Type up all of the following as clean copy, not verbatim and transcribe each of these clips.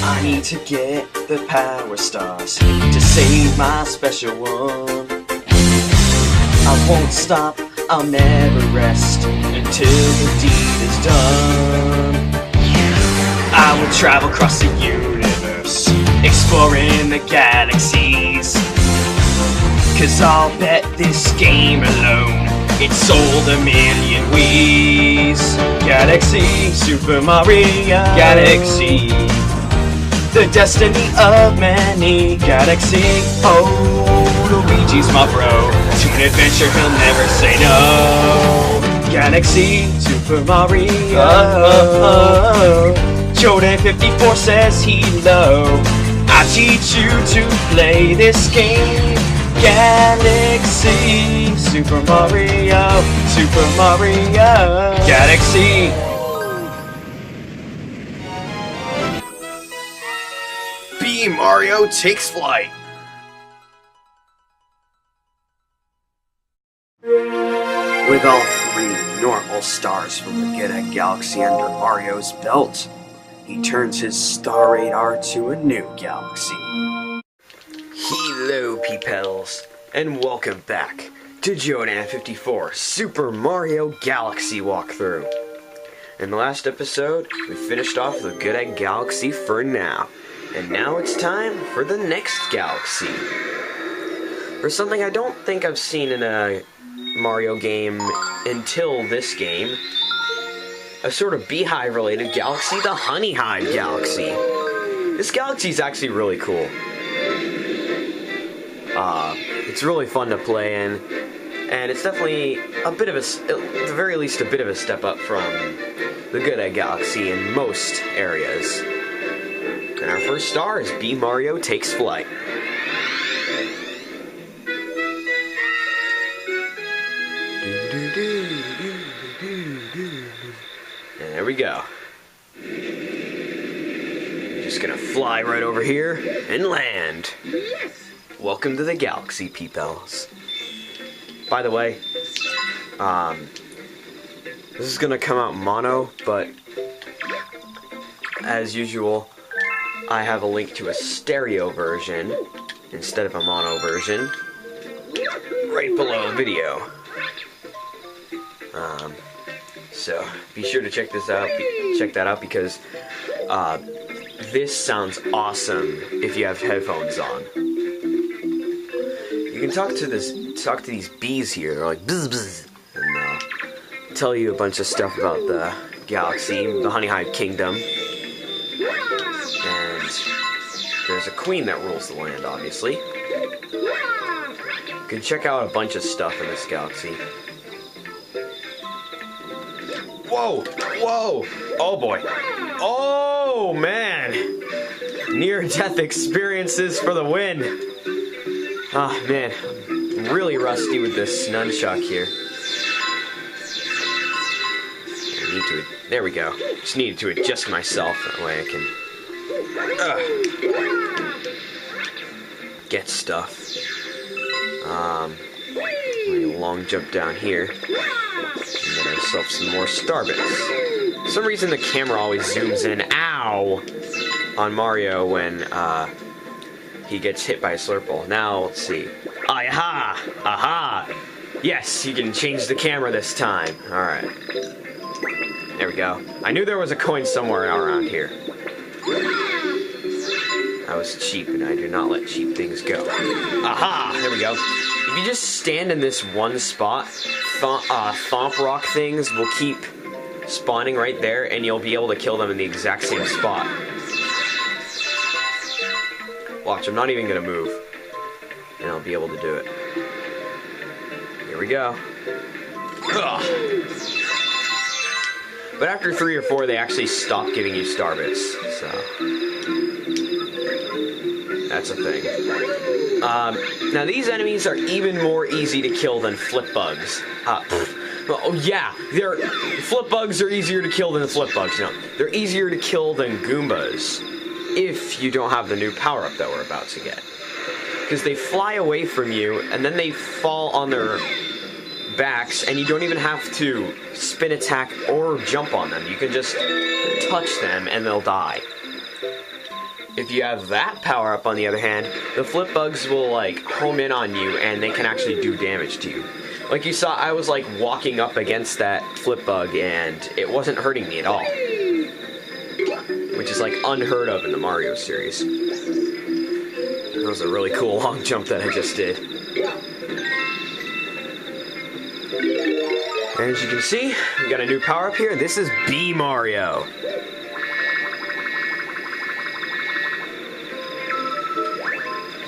I need to get the power stars to save my special one. I won't stop, I'll never rest until the deed is done. I will travel across the universe, exploring the galaxies. 'Cause I'll bet this game alone, it sold a million Wiis. Galaxy, Super Mario Galaxy, the destiny of many. Galaxy, oh, Luigi's my bro. To an adventure he'll never say no. Galaxy, Super Mario. Jordan 54 says hello. I teach you to play this game. Galaxy, Super Mario, Super Mario Galaxy. Mario takes flight. With all three normal stars from the Good Egg Galaxy under Mario's belt, he turns his star radar to a new galaxy. Hello, peepels, and welcome back to Jodan 54 Super Mario Galaxy walkthrough. In the last episode, we finished off the Good Egg Galaxy for now. And now it's time for the next galaxy. For something I don't think I've seen in a Mario game until this game. A sort of beehive-related galaxy, the Honey Hive Galaxy. This galaxy is actually really cool. It's really fun to play in, and it's definitely a bit of at the very least, a bit of a step up from the Good Egg Galaxy in most areas. And our first star is B. Mario Takes Flight. And there we go. We're just gonna fly right over here and land. Welcome to the galaxy, peepels. By the way, this is gonna come out mono, but as usual, I have a link to a stereo version instead of a mono version right below the video. So be sure to check this out. Check that out because this sounds awesome if you have headphones on. You can talk to these bees here. They're like bzz bzz, and tell you a bunch of stuff about the galaxy, the Honey Hive Kingdom. And there's a queen that rules the land, obviously. You can check out a bunch of stuff in this galaxy. Whoa! Whoa! Oh boy! Oh man! Near-death experiences for the win! Ah man, I'm really rusty with this nunchuck here. There we go. Just needed to adjust myself, that way I can get stuff. Long jump down here and get ourselves some more star bits. For some reason the camera always zooms in, ow, on Mario when he gets hit by a Slurple. Now let's see. Aha! Aha! Yes, you can change the camera this time. Alright. There we go. I knew there was a coin somewhere around here. I was cheap, and I do not let cheap things go. Aha! There we go. If you just stand in this one spot, thomp rock things will keep spawning right there, and you'll be able to kill them in the exact same spot. Watch, I'm not even gonna move, and I'll be able to do it. Here we go. Ugh. But after 3 or 4, they actually stop giving you star bits, so that's a thing. Now these enemies are even more easy to kill than flip bugs. Oh yeah, flip bugs are easier to kill than flip bugs. No, they're easier to kill than Goombas if you don't have the new power-up that we're about to get. Because they fly away from you, and then they fall on their backs, and you don't even have to spin attack or jump on them. You can just touch them and they'll die. If you have that power up, on the other hand, the flip bugs will like home in on you and they can actually do damage to you. Like you saw, I was like walking up against that flip bug and it wasn't hurting me at all. Which is like unheard of in the Mario series. That was a really cool long jump that I just did. And as you can see, we got a new power up here. This is Bee Mario.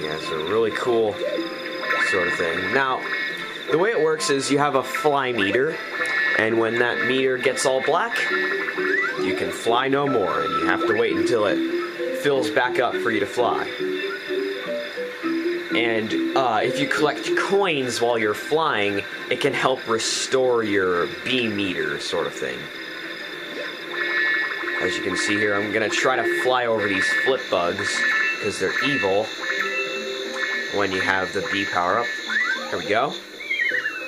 Yeah, it's a really cool sort of thing. Now, the way it works is you have a fly meter, and when that meter gets all black, you can fly no more, and you have to wait until it fills back up for you to fly. And if you collect coins while you're flying, it can help restore your bee meter sort of thing. As you can see here, I'm going to try to fly over these flip bugs, because they're evil when you have the bee power up. There we go.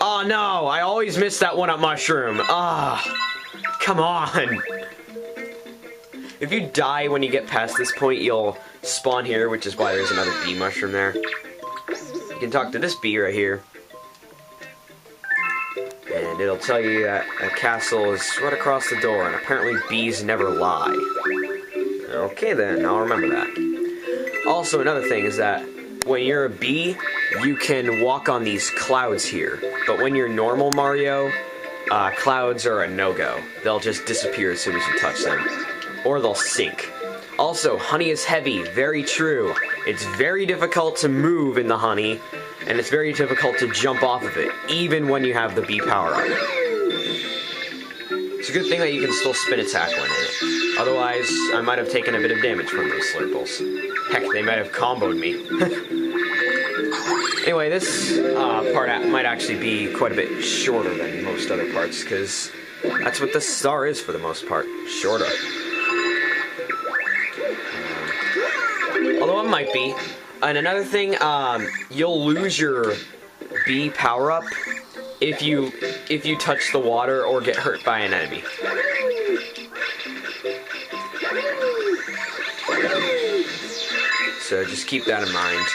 Oh no, I always miss that one-up mushroom. Ah, come on. If you die when you get past this point, you'll spawn here, which is why there's another bee mushroom there. You can talk to this bee right here, and it'll tell you that a castle is right across the door, and apparently bees never lie. Okay then, I'll remember that. Also, another thing is that when you're a bee, you can walk on these clouds here, but when you're normal Mario, clouds are a no-go. They'll just disappear as soon as you touch them, or they'll sink. Also, honey is heavy, very true. It's very difficult to move in the honey, and it's very difficult to jump off of it, even when you have the bee power up. It's a good thing that you can still spin attack when in it. Otherwise, I might have taken a bit of damage from those slurples. Heck, they might have comboed me. Anyway, this part might actually be quite a bit shorter than most other parts, because that's what this star is for the most part, shorter. Although it might be. And another thing, you'll lose your bee power-up if you touch the water or get hurt by an enemy. So just keep that in mind.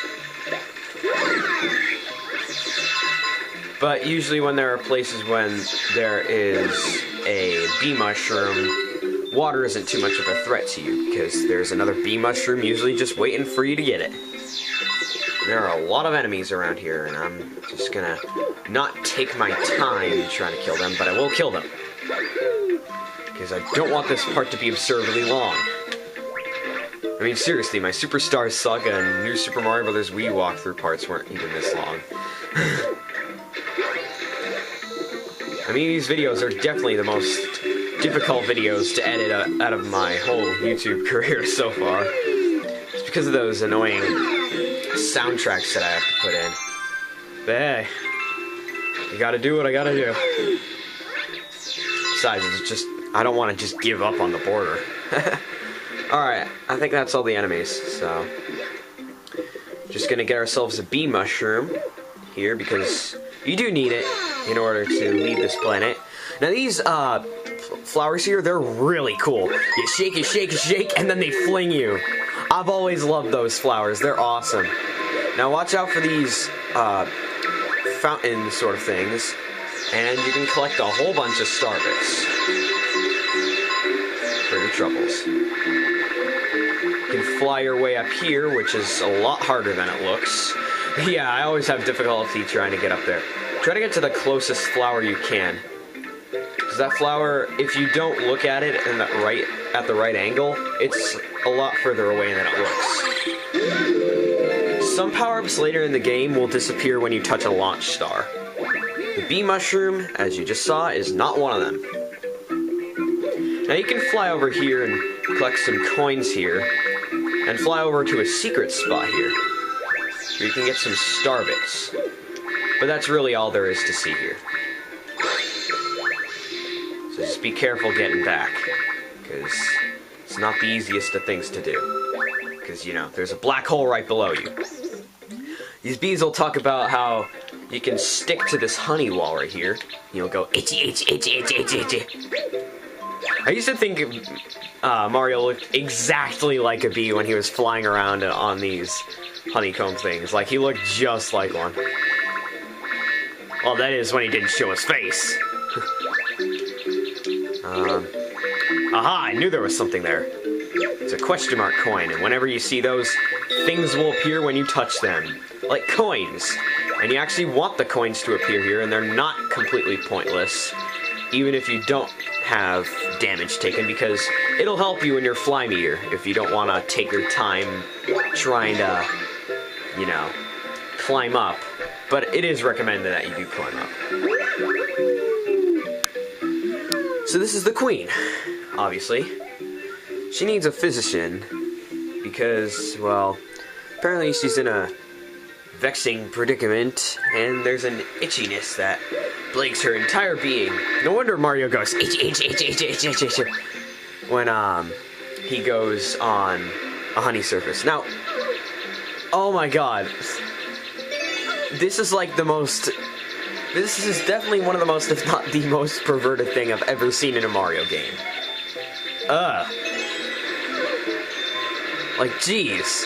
But usually when there are places when there is a bee mushroom, water isn't too much of a threat to you, because there's another bee mushroom usually just waiting for you to get it. There are a lot of enemies around here, and I'm just gonna not take my time trying to kill them, but I will kill them. Because I don't want this part to be absurdly long. I mean, seriously, my Superstar Saga and New Super Mario Bros. Wii walkthrough parts weren't even this long. I mean, these videos are definitely the most difficult videos to edit out of my whole YouTube career so far. It's because of those annoying soundtracks that I have to put in. But hey, you gotta do what I gotta do. Besides, it's just, I don't want to just give up on the border. Alright, I think that's all the enemies, so just gonna get ourselves a bee mushroom here, because you do need it in order to leave this planet. Now these flowers here, they're really cool. You shake, you shake, you shake, and then they fling you. I've always loved those flowers, they're awesome. Now watch out for these fountain sort of things, and you can collect a whole bunch of star bits for your troubles. You can fly your way up here, which is a lot harder than it looks. Yeah, I always have difficulty trying to get up there. Try to get to the closest flower you can. Because that flower, if you don't look at it at the right angle, it's a lot further away than it looks. Some power-ups later in the game will disappear when you touch a launch star. The bee mushroom, as you just saw, is not one of them. Now you can fly over here and collect some coins here, and fly over to a secret spot here, where you can get some star bits. But that's really all there is to see here. So just be careful getting back, because it's not the easiest of things to do. Because, you know, there's a black hole right below you. These bees will talk about how you can stick to this honey wall right here. You'll go itchy, itchy, itchy, itchy, itchy, itchy. I used to think Mario looked exactly like a bee when he was flying around on these honeycomb things. Like, he looked just like one. Well, that is when he didn't show his face. Aha, I knew there was something there. It's a question mark coin, and whenever you see those, things will appear when you touch them. Like coins. And you actually want the coins to appear here, and they're not completely pointless. Even if you don't have damage taken, because it'll help you in your fly meter if you don't want to take your time trying to, you know, climb up. But it is recommended that you do climb up. So this is the queen, obviously. She needs a physician because, well, apparently she's in a vexing predicament, and there's an itchiness that plagues her entire being. No wonder Mario goes itch, itch, itch, itch, itch, itch, itch, when he goes on a honey surface. Now, oh my god, this is like the most. This is definitely one of the most, if not the most perverted thing I've ever seen in a Mario game. Like, jeez.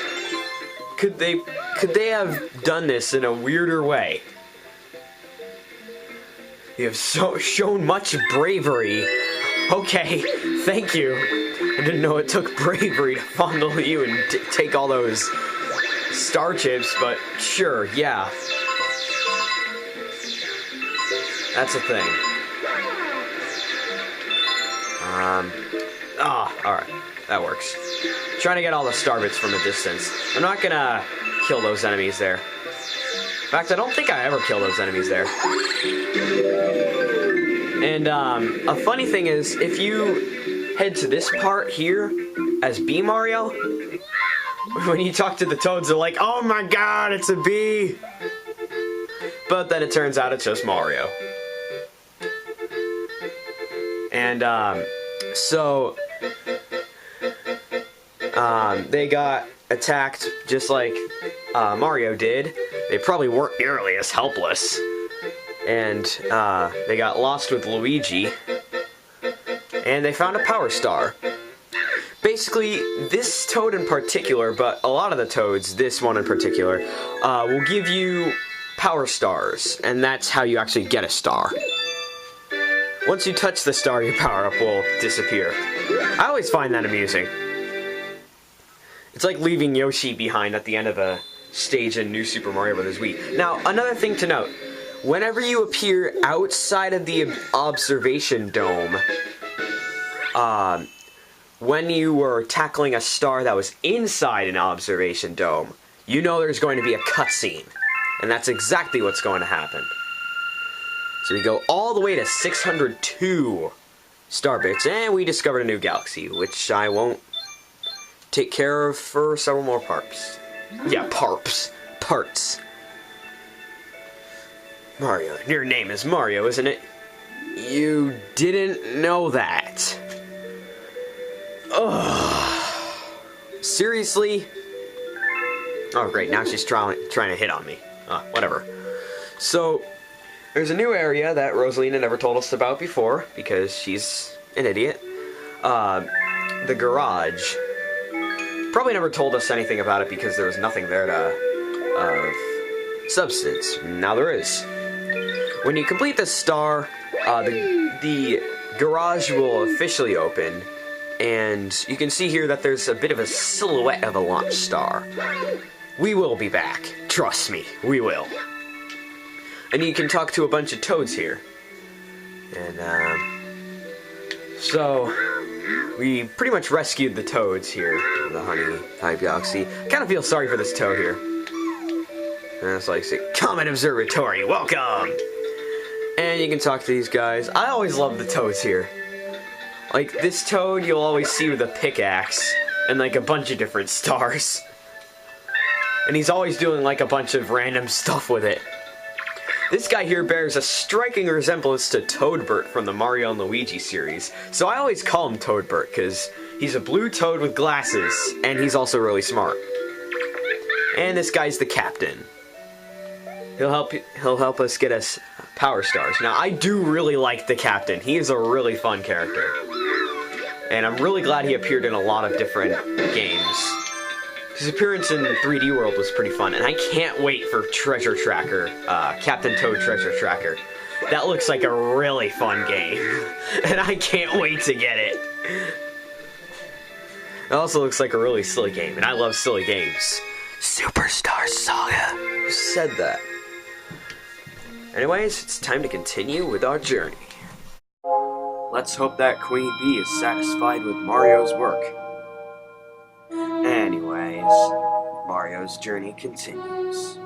Could they have done this in a weirder way? You have shown much bravery. Okay, thank you. I didn't know it took bravery to fondle you and take all those star chips, but sure, yeah. That's a thing. Alright. That works. Trying to get all the star bits from a distance. I'm not gonna kill those enemies there. In fact, I don't think I ever kill those enemies there. And, a funny thing is, if you head to this part here, as Bee Mario, when you talk to the toads, they're like, oh my god, it's a bee! But then it turns out it's just Mario. And, they got attacked just like Mario did. They probably weren't nearly as helpless. And they got lost with Luigi. And they found a power star. Basically, this toad in particular, but a lot of the toads, this one in particular, will give you power stars. And that's how you actually get a star. Once you touch the star, your power-up will disappear. I always find that amusing. It's like leaving Yoshi behind at the end of a stage in New Super Mario Bros. Wii. Now, another thing to note. Whenever you appear outside of the observation dome, when you were tackling a star that was inside an observation dome, you know there's going to be a cutscene. And that's exactly what's going to happen. So we go all the way to 602 star bits, and we discovered a new galaxy, which I won't take care of for several more parts. Yeah, parts. Mario, your name is Mario, isn't it? You didn't know that. Ugh. Seriously? Oh, great, now she's trying to hit on me. Whatever. So, there's a new area that Rosalina never told us about before, because she's an idiot. The garage. Probably never told us anything about it because there was nothing there of substance. Now there is. When you complete the star, the garage will officially open, and you can see here that there's a bit of a silhouette of a launch star. We will be back. Trust me, we will. And you can talk to a bunch of toads here. And, so, we pretty much rescued the toads here in the Honey Galaxy. I kind of feel sorry for this toad here. And it's like, say, Comet Observatory, welcome! And you can talk to these guys. I always love the toads here. Like, this toad you'll always see with a pickaxe and, like, a bunch of different stars. And he's always doing, like, a bunch of random stuff with it. This guy here bears a striking resemblance to Toadbert from the Mario and Luigi series. So I always call him Toadbert, because he's a blue toad with glasses, and he's also really smart. And this guy's the captain. He'll help us get us power stars. Now, I do really like the captain. He is a really fun character. And I'm really glad he appeared in a lot of different games. His appearance in 3D World was pretty fun, and I can't wait for Treasure Tracker, Captain Toad Treasure Tracker. That looks like a really fun game, and I can't wait to get it. It also looks like a really silly game, and I love silly games. Superstar Saga. Who said that? Anyways, it's time to continue with our journey. Let's hope that Queen Bee is satisfied with Mario's work. Anyways, Mario's journey continues.